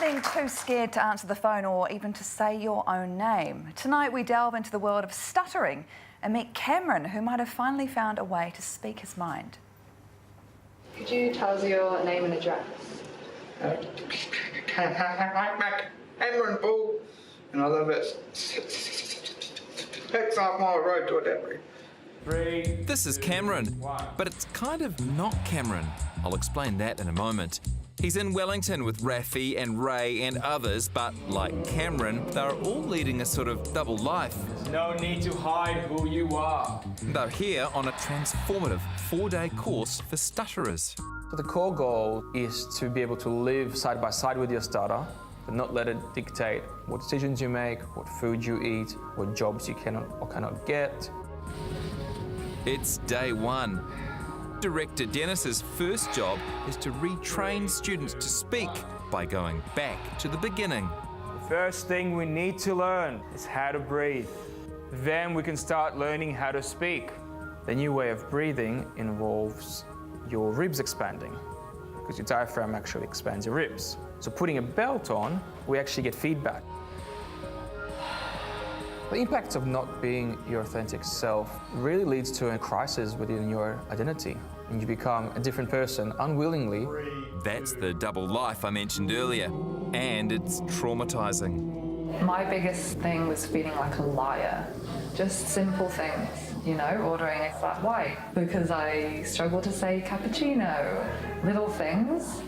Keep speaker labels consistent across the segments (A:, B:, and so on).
A: feeling too scared to answer the phone or even to say your own name? Tonight we delve into the world of stuttering and meet Cameron, who might have finally found a way to speak his mind.
B: Could you tell us your name and address?
C: Cameron Bull, and I live at 6 Mile Road to Adelaide.
D: This is Cameron, but it's kind of not Cameron. I'll explain that in a moment. He's in Wellington with Rafi and Ray and others, but like Cameron, they're all leading a sort of double life.
E: No need to hide who you are.
D: They're here on a transformative 4-day course for stutterers.
F: So the core goal is to be able to live side by side with your stutter, but not let it dictate what decisions you make, what food you eat, what jobs you cannot or cannot get.
D: It's day one. Director Dennis's first job is to retrain students to speak by going back to the beginning.
E: The first thing we need to learn is how to breathe. Then we can start learning how to speak.
F: The new way of breathing involves your ribs expanding, because your diaphragm actually expands your ribs. So putting a belt on, we actually get feedback. The impact of not being your authentic self really leads to a crisis within your identity, and you become a different person unwillingly.
D: That's the double life I mentioned earlier, and it's traumatizing.
B: My biggest thing was feeling like a liar. Just simple things, you know, ordering a flat white because I struggle to say cappuccino. Little things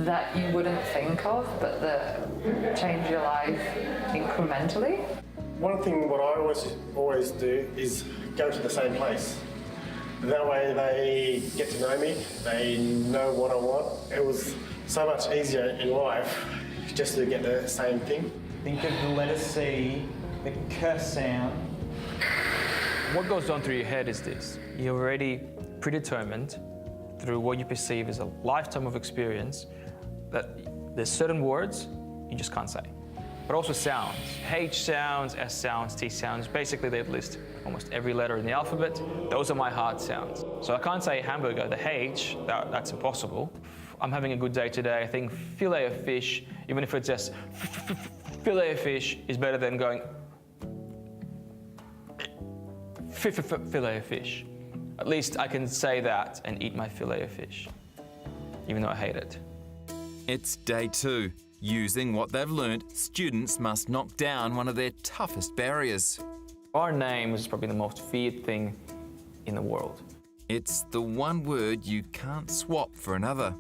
B: that you wouldn't think of, but that change your life incrementally.
G: One thing what I always do is go to the same place. That way they get to know me, they know what I want. It was so much easier in life just to get the same thing.
H: Think of the letter C, the K sound.
F: What goes on through your head is this. You're already predetermined through what you perceive as a lifetime of experience that there's certain words you just can't say. But also sounds. H sounds, S sounds, T sounds. Basically, they'd list almost every letter in the alphabet. Those are my hard sounds. So I can't say hamburger, the H, that's impossible. I'm having a good day today. I think fillet of fish, even if it's just fillet of fish, is better than going fillet of fish. At least I can say that and eat my fillet of fish, even though I hate it.
D: It's day two. Using what they've learnt, students must knock down one of their toughest barriers.
F: Our name is probably the most feared thing in the world.
D: It's the one word you can't swap for another.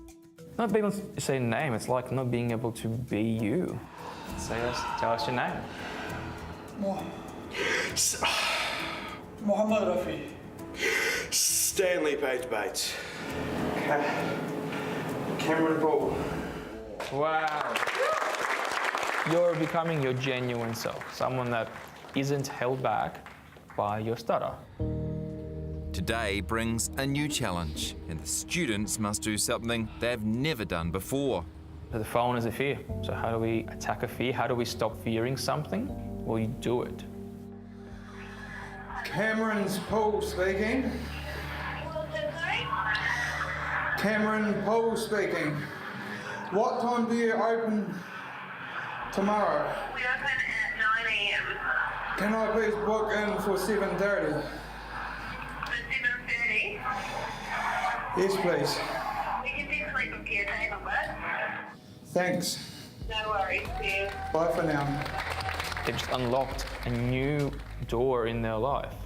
F: Not being able to say name, it's like not being able to be you. Tell us your name.
C: Mohammed Rafi. Stanley Page Bates. Cameron Bull.
F: Wow. You're becoming your genuine self, someone that isn't held back by your stutter.
D: Today brings a new challenge, and the students must do something they've never done before.
F: The phone is a fear. So how do we attack a fear? How do we stop fearing something? Well, you do it.
C: Cameron's Paul speaking. Cameron Paul speaking. What time do you open tomorrow?
I: We open at 9 a.m.
C: Can I please book in for 7:30?
I: For 7:30?
C: Yes, please.
I: We can definitely book you a table, but
C: Thanks.
I: no worries, see you.
C: Bye for now.
F: They've just unlocked a new door in their life.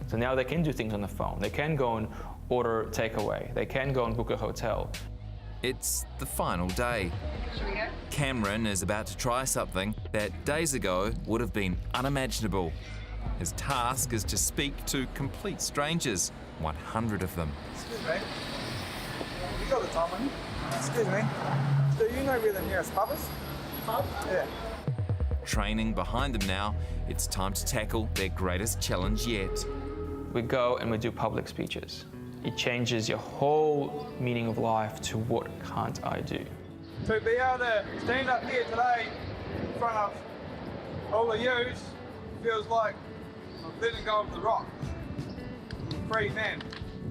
F: So now they can do things on the phone. They can go and order takeaway. They can go and book a hotel.
D: It's the final day.
I: Should we go?
D: Cameron is about to try something that days ago would have been unimaginable. His task is to speak to complete strangers, 100 of them.
C: Excuse me. You got the time on you? Excuse me. Do you know where the nearest pub is? Pub? Yeah.
D: Training behind them now, it's time to tackle their greatest challenge yet.
F: We go and we do public speeches. It changes your whole meaning of life to what can't I do.
C: To be able to stand up here today in front of all of yous feels like I'm letting go of the rock. I'm a free man.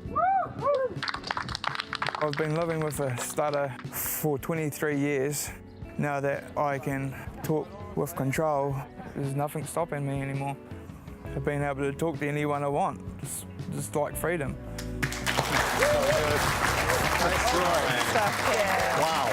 C: Woo! I've been living with a stutter for 23 years.
E: Now that I can talk with control, there's nothing stopping me anymore. I've been able to talk to anyone I want, just like freedom.
D: Wow.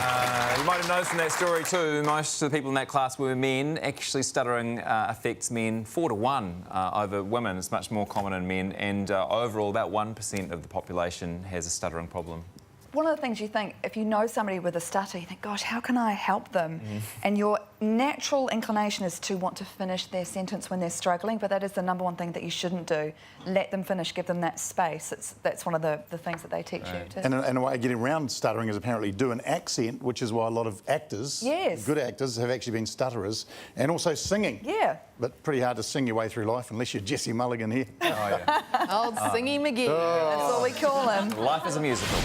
D: You might have noticed in that story too, most of the people in that class were men. Actually, stuttering affects men 4 to 1 over women. It's much more common in men, and overall, about 1% of the population has a stuttering problem.
A: One of the things you think, if you know somebody with a stutter, you think, gosh, how can I help them? And your natural inclination is to want to finish their sentence when they're struggling, but that is the number one thing that you shouldn't do. Let them finish, give them that space. That's one of the things that they teach you too.
J: And a way of getting around stuttering is apparently do an accent, which is why a lot of actors, good actors, have actually been stutterers, and also singing.
A: Yeah.
J: But pretty hard to sing your way through life unless you're Jesse Mulligan here.
A: Old Singy McGee, that's what we call him.
D: Life is a musical.